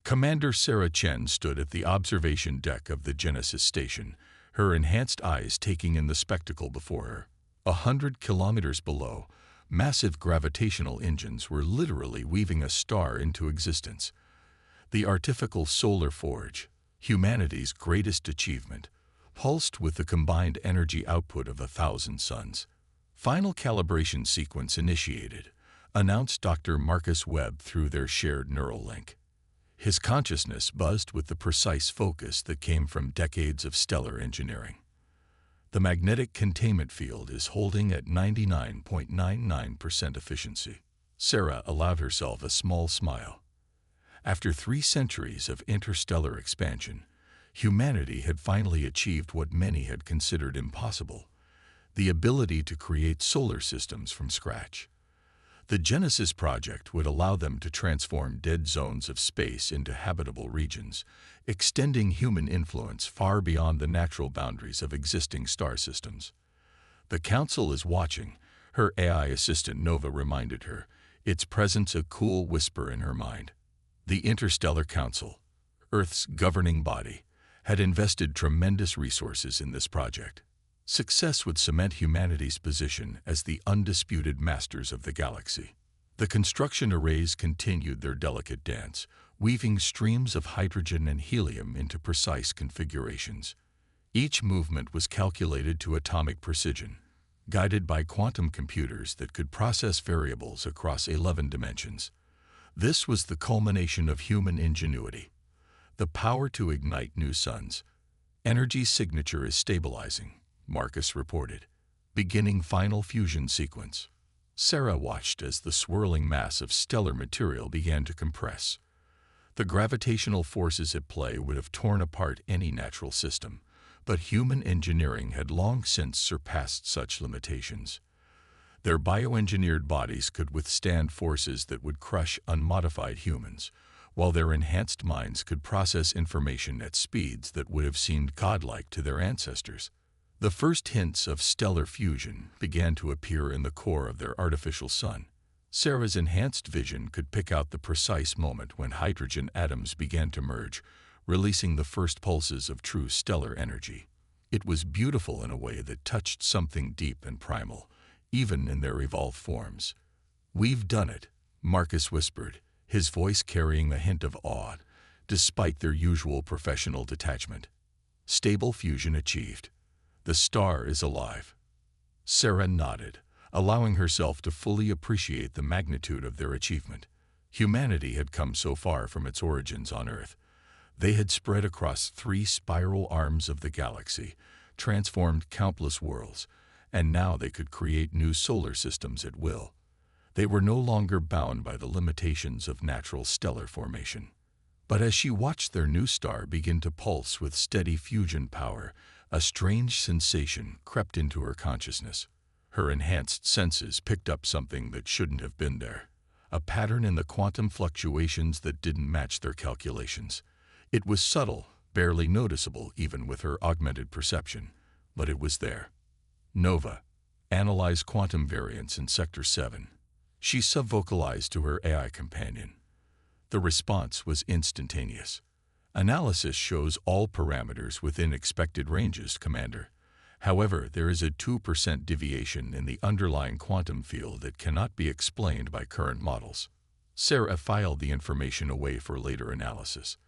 Commander Sarah Chen stood at the observation deck of the Genesis station, her enhanced eyes taking in the spectacle before her. 100 kilometers below, massive gravitational engines were literally weaving a star into existence. The artificial solar forge, humanity's greatest achievement, pulsed with the combined energy output of 1,000 suns. Final calibration sequence initiated, announced Dr. Marcus Webb through their shared neural link. His consciousness buzzed with the precise focus that came from decades of stellar engineering. The magnetic containment field is holding at 99.99% efficiency. Sarah allowed herself a small smile. After 3 centuries of interstellar expansion, humanity had finally achieved what many had considered impossible: the ability to create solar systems from scratch. The Genesis project would allow them to transform dead zones of space into habitable regions, extending human influence far beyond the natural boundaries of existing star systems. "The Council is watching," her AI assistant Nova reminded her, its presence a cool whisper in her mind. The Interstellar Council, Earth's governing body, had invested tremendous resources in this project. Success would cement humanity's position as the undisputed masters of the galaxy. The construction arrays continued their delicate dance, weaving streams of hydrogen and helium into precise configurations. Each movement was calculated to atomic precision, guided by quantum computers that could process variables across 11 dimensions. This was the culmination of human ingenuity, the power to ignite new suns. "Energy's signature is stabilizing," Marcus reported, beginning final fusion sequence. Sarah watched as the swirling mass of stellar material began to compress. The gravitational forces at play would have torn apart any natural system, but human engineering had long since surpassed such limitations. Their bioengineered bodies could withstand forces that would crush unmodified humans, while their enhanced minds could process information at speeds that would have seemed godlike to their ancestors. The first hints of stellar fusion began to appear in the core of their artificial sun. Sarah's enhanced vision could pick out the precise moment when hydrogen atoms began to merge, releasing the first pulses of true stellar energy. It was beautiful in a way that touched something deep and primal, even in their evolved forms. "We've done it," Marcus whispered, his voice carrying a hint of awe, despite their usual professional detachment. "Stable fusion achieved. The star is alive." Sarah nodded, allowing herself to fully appreciate the magnitude of their achievement. Humanity had come so far from its origins on Earth. They had spread across 3 spiral arms of the galaxy, transformed countless worlds, and now they could create new solar systems at will. They were no longer bound by the limitations of natural stellar formation. But as she watched their new star begin to pulse with steady fusion power, a strange sensation crept into her consciousness. Her enhanced senses picked up something that shouldn't have been there, a pattern in the quantum fluctuations that didn't match their calculations. It was subtle, barely noticeable even with her augmented perception, but it was there. "Nova, analyze quantum variance in Sector 7. She subvocalized to her AI companion. The response was instantaneous. "Analysis shows all parameters within expected ranges, Commander. However, there is a 2% deviation in the underlying quantum field that cannot be explained by current models." Sarah filed the information away for later analysis.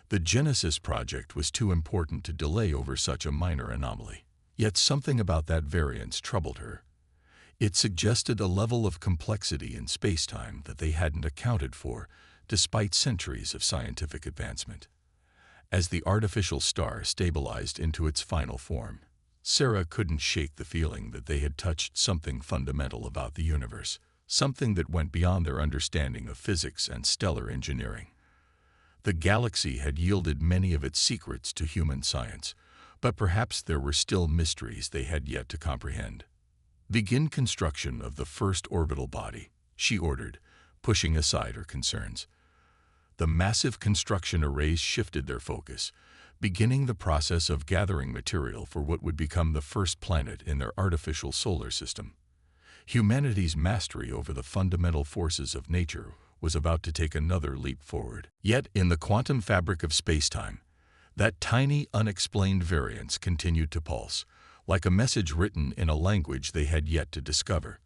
The Genesis project was too important to delay over such a minor anomaly. Yet something about that variance troubled her. It suggested a level of complexity in spacetime that they hadn't accounted for, despite centuries of scientific advancement. As the artificial star stabilized into its final form, Sarah couldn't shake the feeling that they had touched something fundamental about the universe, something that went beyond their understanding of physics and stellar engineering. The galaxy had yielded many of its secrets to human science, but perhaps there were still mysteries they had yet to comprehend. "Begin construction of the first orbital body," she ordered, pushing aside her concerns. The massive construction arrays shifted their focus, beginning the process of gathering material for what would become the first planet in their artificial solar system. Humanity's mastery over the fundamental forces of nature was about to take another leap forward. Yet, in the quantum fabric of spacetime, that tiny, unexplained variance continued to pulse, like a message written in a language they had yet to discover.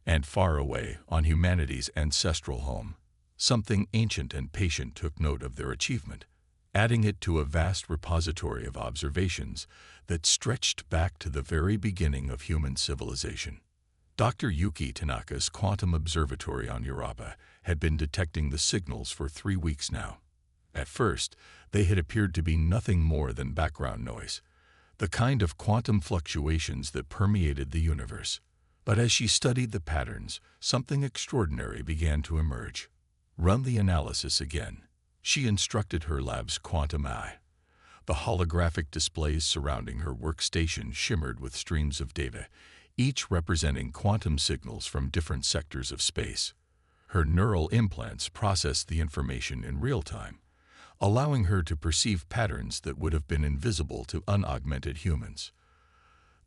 And far away, on humanity's ancestral home, something ancient and patient took note of their achievement, adding it to a vast repository of observations that stretched back to the very beginning of human civilization. Dr. Yuki Tanaka's quantum observatory on Europa had been detecting the signals for 3 weeks now. At first, they had appeared to be nothing more than background noise, the kind of quantum fluctuations that permeated the universe. But as she studied the patterns, something extraordinary began to emerge. Run the analysis again, she instructed her lab's quantum eye. The holographic displays surrounding her workstation shimmered with streams of data, each representing quantum signals from different sectors of space. Her neural implants processed the information in real time, allowing her to perceive patterns that would have been invisible to unaugmented humans.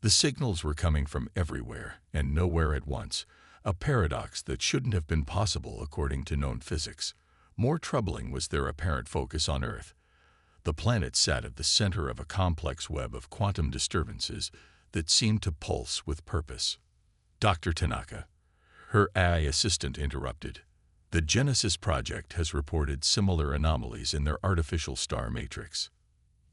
The signals were coming from everywhere and nowhere at once, a paradox that shouldn't have been possible according to known physics. More troubling was their apparent focus on Earth. The planet sat at the center of a complex web of quantum disturbances that seemed to pulse with purpose. Dr. Tanaka, her AI assistant, interrupted. The Genesis project has reported similar anomalies in their artificial star matrix.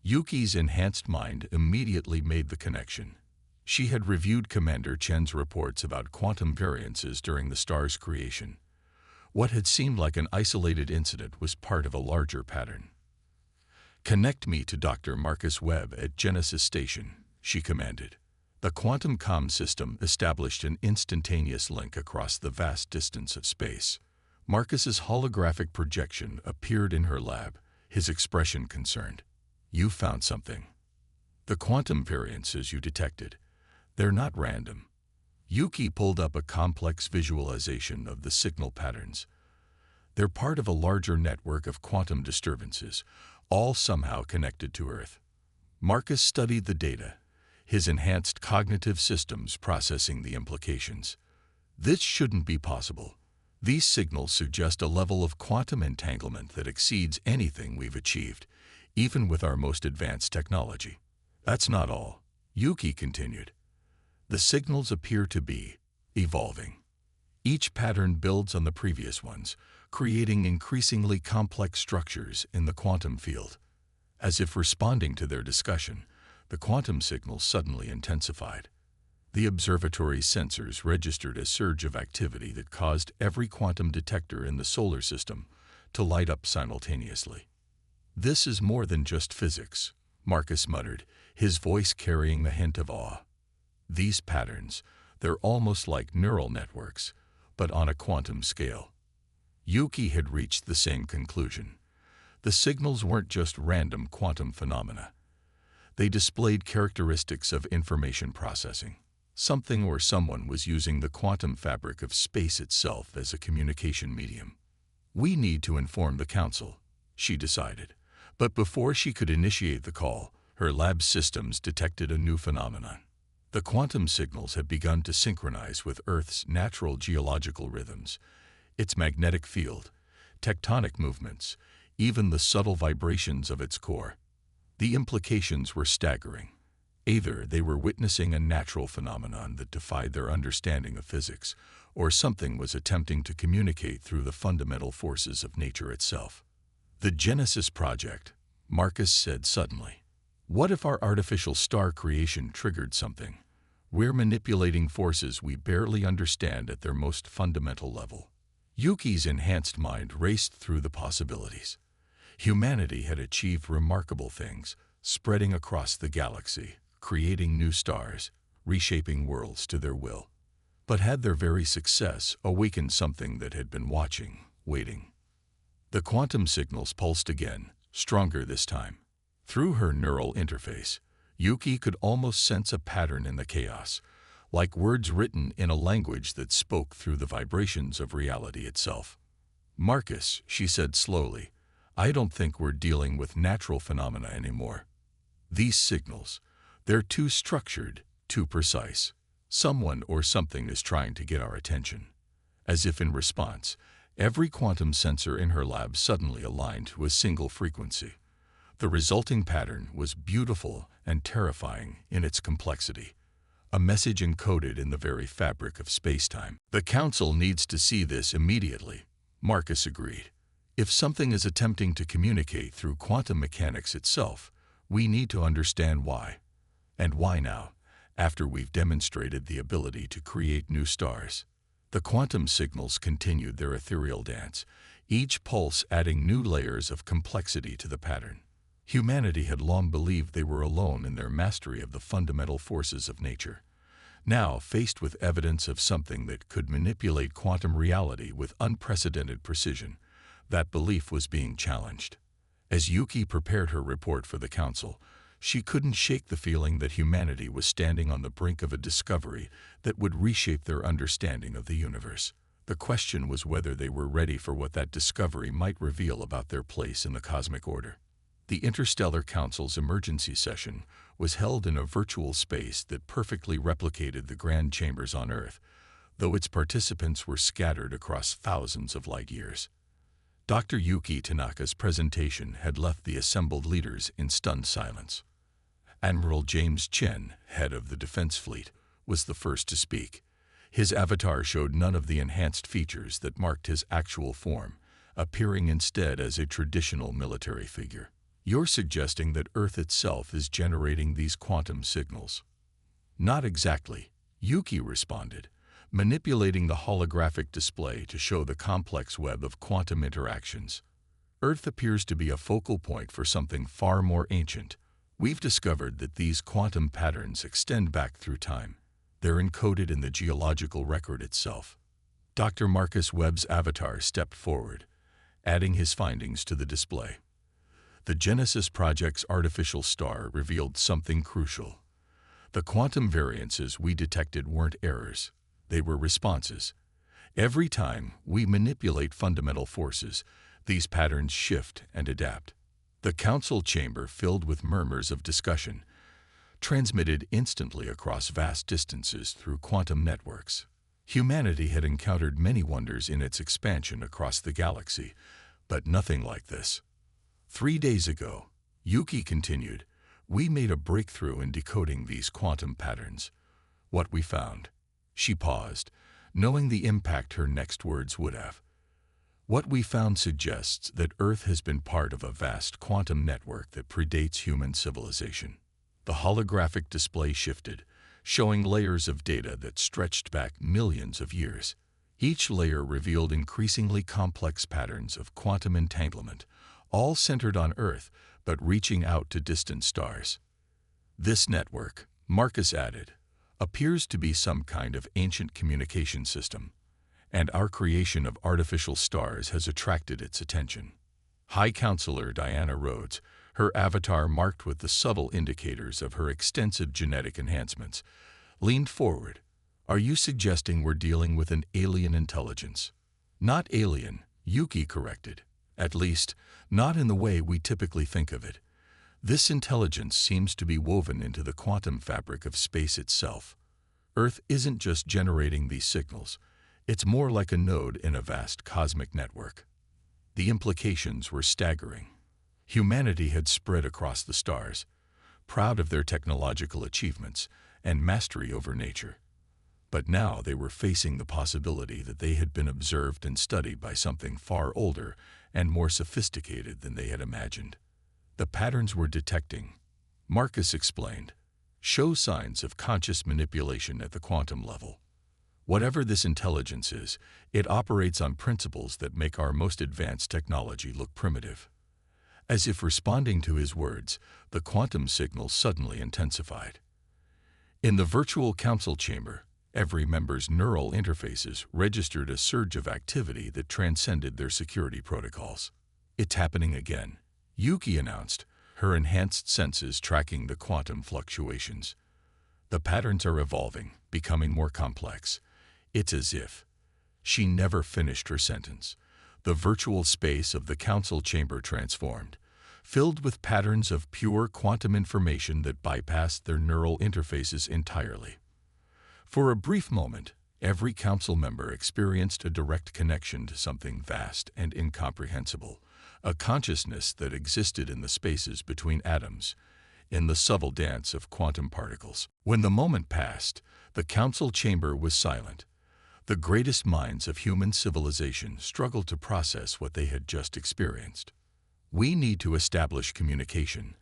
Yuki's enhanced mind immediately made the connection. She had reviewed Commander Chen's reports about quantum variances during the star's creation. What had seemed like an isolated incident was part of a larger pattern. "Connect me to Dr. Marcus Webb at Genesis Station," she commanded. The quantum comm system established an instantaneous link across the vast distance of space. Marcus's holographic projection appeared in her lab, his expression concerned. "You found something. The quantum variances you detected, they're not random." Yuki pulled up a complex visualization of the signal patterns. They're part of a larger network of quantum disturbances, all somehow connected to Earth. Marcus studied the data, his enhanced cognitive systems processing the implications. "This shouldn't be possible. These signals suggest a level of quantum entanglement that exceeds anything we've achieved, even with our most advanced technology." "That's not all," Yuki continued. "The signals appear to be evolving. Each pattern builds on the previous ones, creating increasingly complex structures in the quantum field." As if responding to their discussion, the quantum signals suddenly intensified. The observatory's sensors registered a surge of activity that caused every quantum detector in the solar system to light up simultaneously. "This is more than just physics," Marcus muttered, his voice carrying the hint of awe. "These patterns, they're almost like neural networks, but on a quantum scale." Yuki had reached the same conclusion. The signals weren't just random quantum phenomena. They displayed characteristics of information processing. Something or someone was using the quantum fabric of space itself as a communication medium. "We need to inform the Council," she decided. But before she could initiate the call, her lab systems detected a new phenomenon. The quantum signals had begun to synchronize with Earth's natural geological rhythms, its magnetic field, tectonic movements, even the subtle vibrations of its core. The implications were staggering. Either they were witnessing a natural phenomenon that defied their understanding of physics, or something was attempting to communicate through the fundamental forces of nature itself. "The Genesis project," Marcus said suddenly. "What if our artificial star creation triggered something? We're manipulating forces we barely understand at their most fundamental level." Yuki's enhanced mind raced through the possibilities. Humanity had achieved remarkable things, spreading across the galaxy, creating new stars, reshaping worlds to their will. But had their very success awakened something that had been watching, waiting? The quantum signals pulsed again, stronger this time. Through her neural interface, Yuki could almost sense a pattern in the chaos, like words written in a language that spoke through the vibrations of reality itself. "Marcus," she said slowly, "I don't think we're dealing with natural phenomena anymore. These signals, they're too structured, too precise. Someone or something is trying to get our attention." As if in response, Every quantum sensor in her lab suddenly aligned to a single frequency. The resulting pattern was beautiful and terrifying in its complexity, a message encoded in the very fabric of space-time. "The Council needs to see this immediately," Marcus agreed. "If something is attempting to communicate through quantum mechanics itself, we need to understand why. And why now, after we've demonstrated the ability to create new stars?" The quantum signals continued their ethereal dance, each pulse adding new layers of complexity to the pattern. Humanity had long believed they were alone in their mastery of the fundamental forces of nature. Now, faced with evidence of something that could manipulate quantum reality with unprecedented precision, that belief was being challenged. As Yuki prepared her report for the Council, she couldn't shake the feeling that humanity was standing on the brink of a discovery that would reshape their understanding of the universe. The question was whether they were ready for what that discovery might reveal about their place in the cosmic order. The Interstellar Council's emergency session was held in a virtual space that perfectly replicated the grand chambers on Earth, though its participants were scattered across thousands of light years. Dr. Yuki Tanaka's presentation had left the assembled leaders in stunned silence. Admiral James Chen, head of the Defense Fleet, was the first to speak. His avatar showed none of the enhanced features that marked his actual form, appearing instead as a traditional military figure. "You're suggesting that Earth itself is generating these quantum signals?" "Not exactly," Yuki responded, manipulating the holographic display to show the complex web of quantum interactions. "Earth appears to be a focal point for something far more ancient. We've discovered that these quantum patterns extend back through time. They're encoded in the geological record itself." Dr. Marcus Webb's avatar stepped forward, adding his findings to the display. The Genesis Project's artificial star revealed something crucial. The quantum variances we detected weren't errors, they were responses. Every time we manipulate fundamental forces, these patterns shift and adapt. The council chamber filled with murmurs of discussion, transmitted instantly across vast distances through quantum networks. Humanity had encountered many wonders in its expansion across the galaxy, but nothing like this. 3 days ago, Yuki continued, we made a breakthrough in decoding these quantum patterns. What we found. She paused, knowing the impact her next words would have. What we found suggests that Earth has been part of a vast quantum network that predates human civilization. The holographic display shifted, showing layers of data that stretched back millions of years. Each layer revealed increasingly complex patterns of quantum entanglement, all centered on Earth but reaching out to distant stars. This network, Marcus added, appears to be some kind of ancient communication system, and our creation of artificial stars has attracted its attention. High Counselor Diana Rhodes, her avatar marked with the subtle indicators of her extensive genetic enhancements, leaned forward. Are you suggesting we're dealing with an alien intelligence? Not alien, Yuki corrected. At least, not in the way we typically think of it. This intelligence seems to be woven into the quantum fabric of space itself. Earth isn't just generating these signals. It's more like a node in a vast cosmic network. The implications were staggering. Humanity had spread across the stars, proud of their technological achievements and mastery over nature. But now they were facing the possibility that they had been observed and studied by something far older and more sophisticated than they had imagined. The patterns we're detecting, Marcus explained, show signs of conscious manipulation at the quantum level. Whatever this intelligence is, it operates on principles that make our most advanced technology look primitive. As if responding to his words, the quantum signals suddenly intensified. In the virtual council chamber, every member's neural interfaces registered a surge of activity that transcended their security protocols. It's happening again, Yuki announced, her enhanced senses tracking the quantum fluctuations. The patterns are evolving, becoming more complex. It's as if. She never finished her sentence. The virtual space of the council chamber transformed, filled with patterns of pure quantum information that bypassed their neural interfaces entirely. For a brief moment, Every council member experienced a direct connection to something vast and incomprehensible, a consciousness that existed in the spaces between atoms, in the subtle dance of quantum particles. When the moment passed, the council chamber was silent. The greatest minds of human civilization struggled to process what they had just experienced. "We need to establish communication,"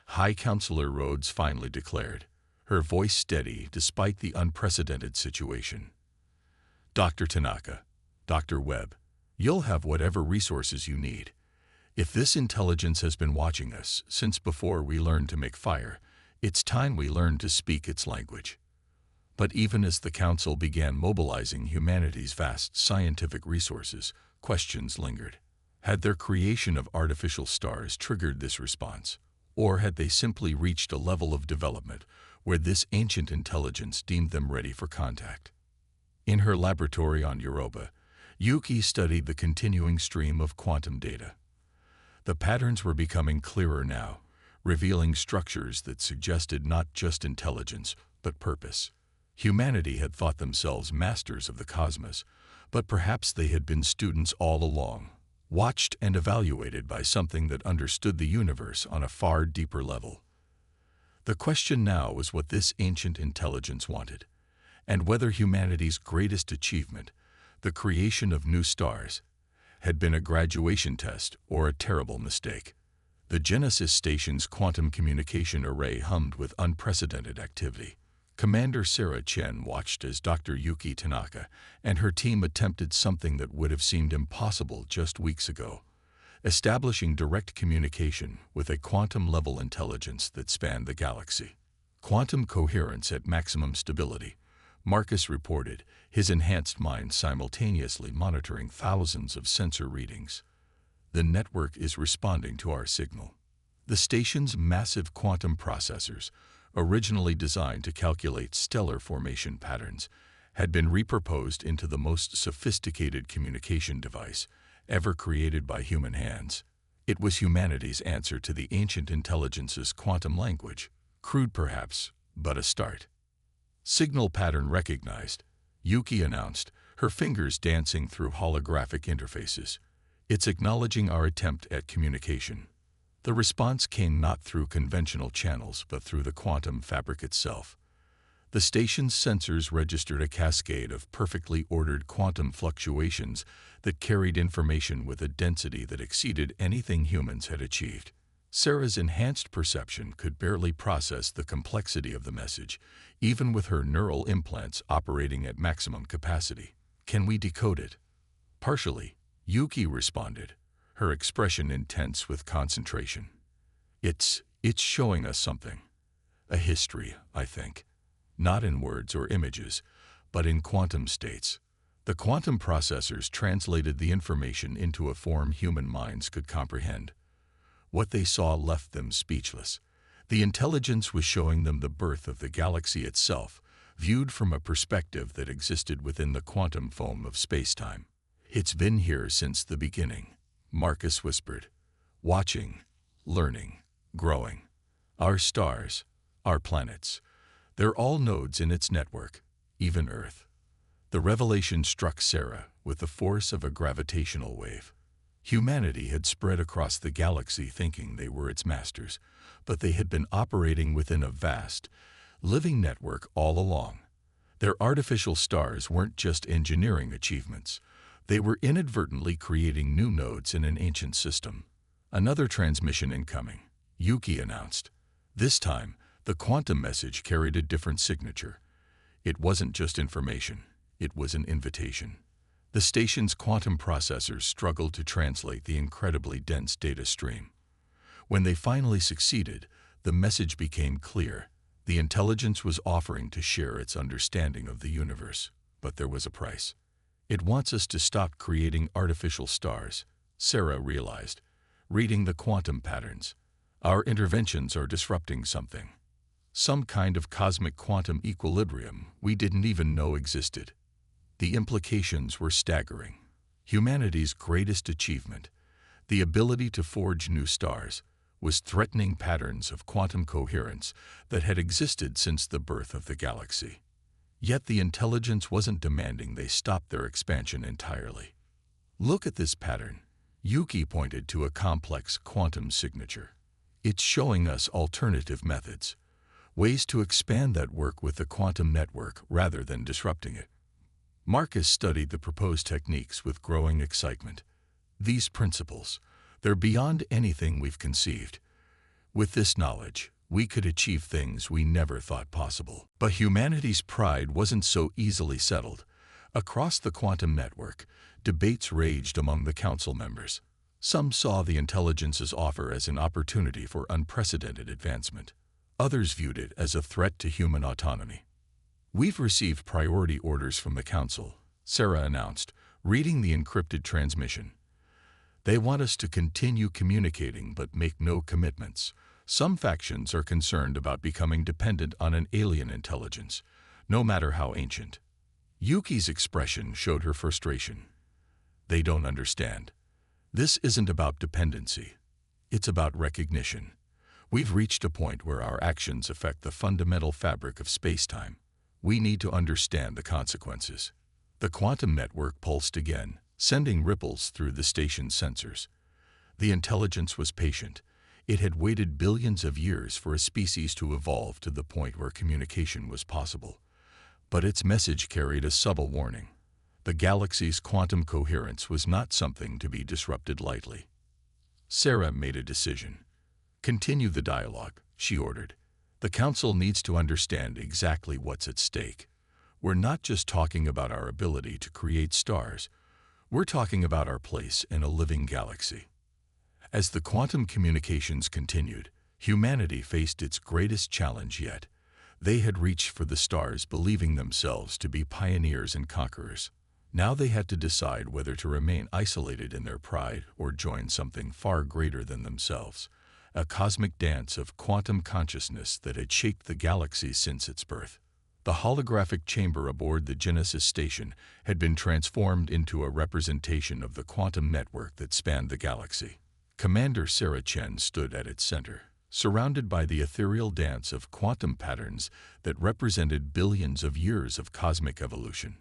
High Counselor Rhodes finally declared, her voice steady despite the unprecedented situation. "Dr. Tanaka, Dr. Webb, you'll have whatever resources you need. If this intelligence has been watching us since before we learned to make fire, it's time we learned to speak its language." But even as the Council began mobilizing humanity's vast scientific resources, questions lingered. Had their creation of artificial stars triggered this response? Or had they simply reached a level of development where this ancient intelligence deemed them ready for contact? In her laboratory on Europa, Yuki studied the continuing stream of quantum data. The patterns were becoming clearer now, revealing structures that suggested not just intelligence, but purpose. Humanity had thought themselves masters of the cosmos, but perhaps they had been students all along, watched and evaluated by something that understood the universe on a far deeper level. The question now was what this ancient intelligence wanted, and whether humanity's greatest achievement, the creation of new stars, had been a graduation test or a terrible mistake. The Genesis station's quantum communication array hummed with unprecedented activity. Commander Sarah Chen watched as Dr. Yuki Tanaka and her team attempted something that would have seemed impossible just weeks ago, establishing direct communication with a quantum-level intelligence that spanned the galaxy. Quantum coherence at maximum stability, Marcus reported, his enhanced mind simultaneously monitoring thousands of sensor readings. "The network is responding to our signal." The station's massive quantum processors, originally designed to calculate stellar formation patterns, had been repurposed into the most sophisticated communication device ever created by human hands. It was humanity's answer to the ancient intelligence's quantum language, crude perhaps, but a start. "Signal pattern recognized," Yuki announced, her fingers dancing through holographic interfaces. "It's acknowledging our attempt at communication." The response came not through conventional channels but through the quantum fabric itself. The station's sensors registered a cascade of perfectly ordered quantum fluctuations that carried information with a density that exceeded anything humans had achieved. Sarah's enhanced perception could barely process the complexity of the message, even with her neural implants operating at maximum capacity. "Can we decode it?" "Partially," Yuki responded, her expression intense with concentration. It's showing us something. A history, I think. Not in words or images, but in quantum states. The quantum processors translated the information into a form human minds could comprehend. What they saw left them speechless. The intelligence was showing them the birth of the galaxy itself, viewed from a perspective that existed within the quantum foam of space-time. "It's been here since the beginning," Marcus whispered. "Watching, learning, growing. Our stars, our planets, they're all nodes in its network, even Earth." The revelation struck Sarah with the force of a gravitational wave. Humanity had spread across the galaxy thinking they were its masters, but they had been operating within a vast, living network all along. Their artificial stars weren't just engineering achievements. They were inadvertently creating new nodes in an ancient system. "Another transmission incoming," Yuki announced. This time, the quantum message carried a different signature. It wasn't just information, it was an invitation. The station's quantum processors struggled to translate the incredibly dense data stream. When they finally succeeded, the message became clear. The intelligence was offering to share its understanding of the universe, but there was a price. "It wants us to stop creating artificial stars," Sarah realized, reading the quantum patterns. "Our interventions are disrupting something. Some kind of cosmic quantum equilibrium we didn't even know existed." The implications were staggering. Humanity's greatest achievement, the ability to forge new stars, was threatening patterns of quantum coherence that had existed since the birth of the galaxy. Yet the intelligence wasn't demanding they stop their expansion entirely. Look at this pattern. Yuki pointed to a complex quantum signature. It's showing us alternative methods, ways to expand that work with the quantum network rather than disrupting it. Marcus studied the proposed techniques with growing excitement. These principles, they're beyond anything we've conceived. With this knowledge, we could achieve things we never thought possible. But humanity's pride wasn't so easily settled. Across the quantum network, debates raged among the council members. Some saw the intelligence's offer as an opportunity for unprecedented advancement. Others viewed it as a threat to human autonomy. "We've received priority orders from the council," Sarah announced, reading the encrypted transmission. "They want us to continue communicating but make no commitments. Some factions are concerned about becoming dependent on an alien intelligence, no matter how ancient." Yuki's expression showed her frustration. "They don't understand. This isn't about dependency. It's about recognition. We've reached a point where our actions affect the fundamental fabric of space-time. We need to understand the consequences." The quantum network pulsed again, sending ripples through the station's sensors. The intelligence was patient. It had waited billions of years for a species to evolve to the point where communication was possible. But its message carried a subtle warning. The galaxy's quantum coherence was not something to be disrupted lightly. Sarah made a decision. "Continue the dialogue," she ordered. "The council needs to understand exactly what's at stake. We're not just talking about our ability to create stars. We're talking about our place in a living galaxy." As the quantum communications continued, humanity faced its greatest challenge yet. They had reached for the stars, believing themselves to be pioneers and conquerors. Now they had to decide whether to remain isolated in their pride or join something far greater than themselves, a cosmic dance of quantum consciousness that had shaped the galaxy since its birth. The holographic chamber aboard the Genesis station had been transformed into a representation of the quantum network that spanned the galaxy. Commander Sarah Chen stood at its center, surrounded by the ethereal dance of quantum patterns that represented billions of years of cosmic evolution.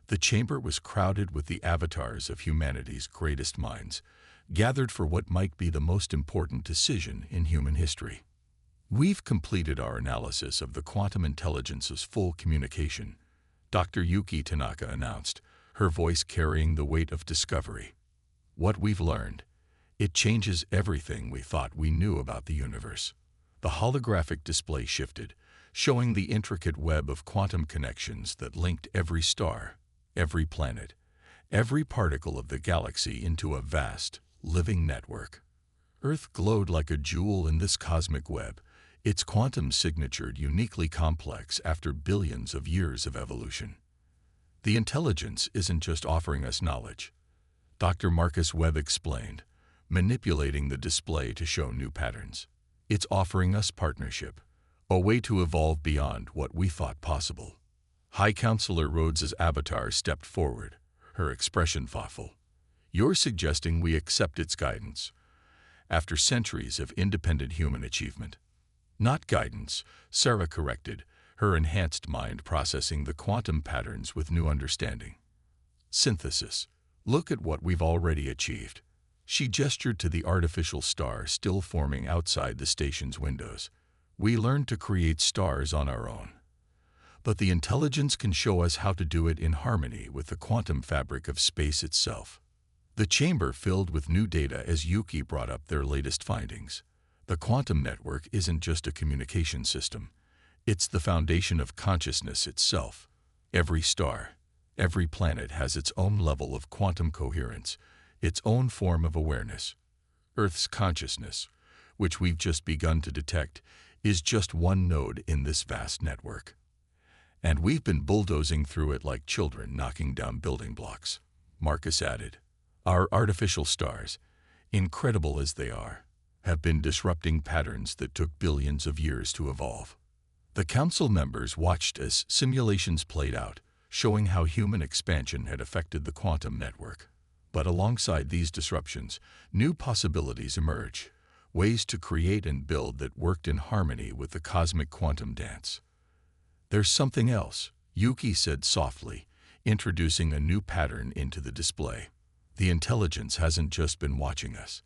The chamber was crowded with the avatars of humanity's greatest minds, gathered for what might be the most important decision in human history. "We've completed our analysis of the quantum intelligence's full communication," Dr. Yuki Tanaka announced, her voice carrying the weight of discovery. "What we've learned, it changes everything we thought we knew about the universe." The holographic display shifted, showing the intricate web of quantum connections that linked every star, every planet, every particle of the galaxy into a vast, living network. Earth glowed like a jewel in this cosmic web, its quantum signature uniquely complex after billions of years of evolution. "The intelligence isn't just offering us knowledge," Dr. Marcus Webb explained, manipulating the display to show new patterns. "It's offering us partnership, a way to evolve beyond what we thought possible." High Counselor Rhodes's avatar stepped forward, her expression thoughtful. "You're suggesting we accept its guidance, after centuries of independent human achievement." "Not guidance," Sarah corrected, her enhanced mind processing the quantum patterns with new understanding. "Synthesis. Look at what we've already achieved." She gestured to the artificial star still forming outside the station's windows. "We learned to create stars on our own. But the intelligence can show us how to do it in harmony with the quantum fabric of space itself." The chamber filled with new data as Yuki brought up their latest findings. The quantum network isn't just a communication system. It's the foundation of consciousness itself. Every star, every planet has its own level of quantum coherence, its own form of awareness. Earth's consciousness, which we've just begun to detect, is just one node in this vast network. And we've been bulldozing through it like children knocking down building blocks, Marcus added. Our artificial stars, incredible as they are, have been disrupting patterns that took billions of years to evolve. The council members watched as simulations played out, showing how human expansion had affected the quantum network. But alongside these disruptions, new possibilities emerge, ways to create and build that worked in harmony with the cosmic quantum dance. There's something else, Yuki said softly, introducing a new pattern into the display. The intelligence hasn't just been watching us.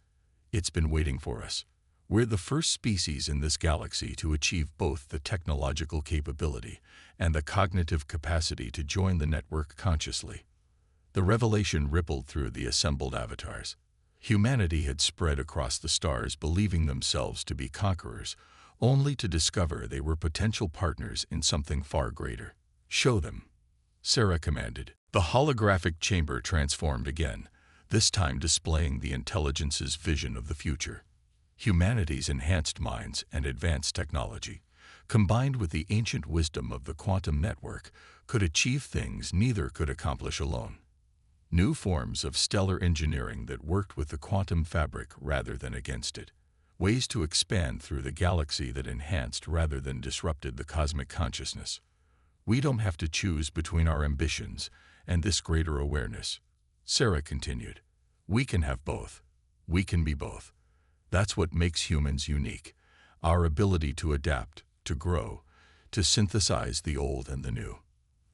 It's been waiting for us. We're the first species in this galaxy to achieve both the technological capability and the cognitive capacity to join the network consciously. The revelation rippled through the assembled avatars. Humanity had spread across the stars believing themselves to be conquerors, only to discover they were potential partners in something far greater. "Show them," Sarah commanded. The holographic chamber transformed again, this time displaying the intelligence's vision of the future. Humanity's enhanced minds and advanced technology, combined with the ancient wisdom of the quantum network, could achieve things neither could accomplish alone. New forms of stellar engineering that worked with the quantum fabric rather than against it. Ways to expand through the galaxy that enhanced rather than disrupted the cosmic consciousness. We don't have to choose between our ambitions and this greater awareness, Sarah continued. We can have both. We can be both. That's what makes humans unique. Our ability to adapt, to grow, to synthesize the old and the new.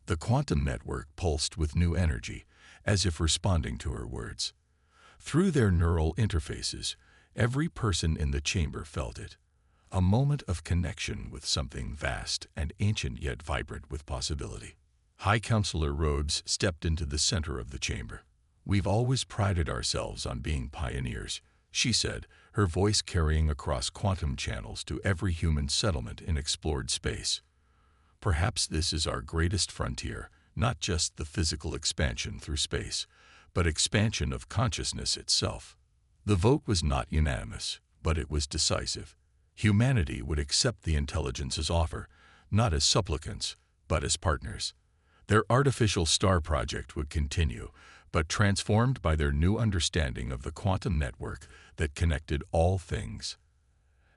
The quantum network pulsed with new energy, as if responding to her words. Through their neural interfaces, every person in the chamber felt it. A moment of connection with something vast and ancient yet vibrant with possibility. High Counselor Rhodes stepped into the center of the chamber. "We've always prided ourselves on being pioneers," she said, her voice carrying across quantum channels to every human settlement in explored space. "Perhaps this is our greatest frontier, not just the physical expansion through space, but expansion of consciousness itself." The vote was not unanimous, but it was decisive. Humanity would accept the intelligence's offer, not as supplicants, but as partners. Their artificial star project would continue, but transformed by their new understanding of the quantum network that connected all things.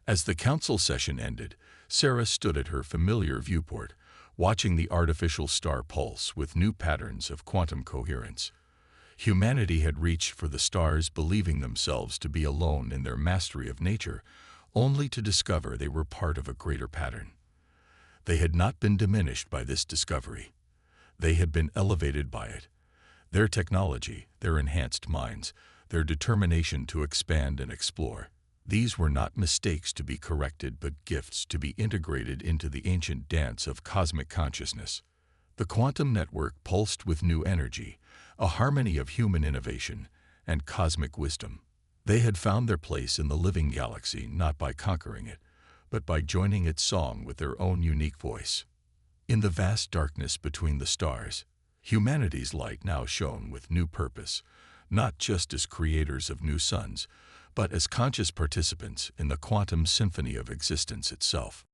As the council session ended, Sarah stood at her familiar viewport, watching the artificial star pulse with new patterns of quantum coherence. Humanity had reached for the stars believing themselves to be alone in their mastery of nature, only to discover they were part of a greater pattern. They had not been diminished by this discovery. They had been elevated by it. Their technology, their enhanced minds, their determination to expand and explore. These were not mistakes to be corrected but gifts to be integrated into the ancient dance of cosmic consciousness. The quantum network pulsed with new energy, a harmony of human innovation and cosmic wisdom. They had found their place in the living galaxy not by conquering it, but by joining its song with their own unique voice. In the vast darkness between the stars, humanity's light now shone with new purpose, not just as creators of new suns, but as conscious participants in the quantum symphony of existence itself.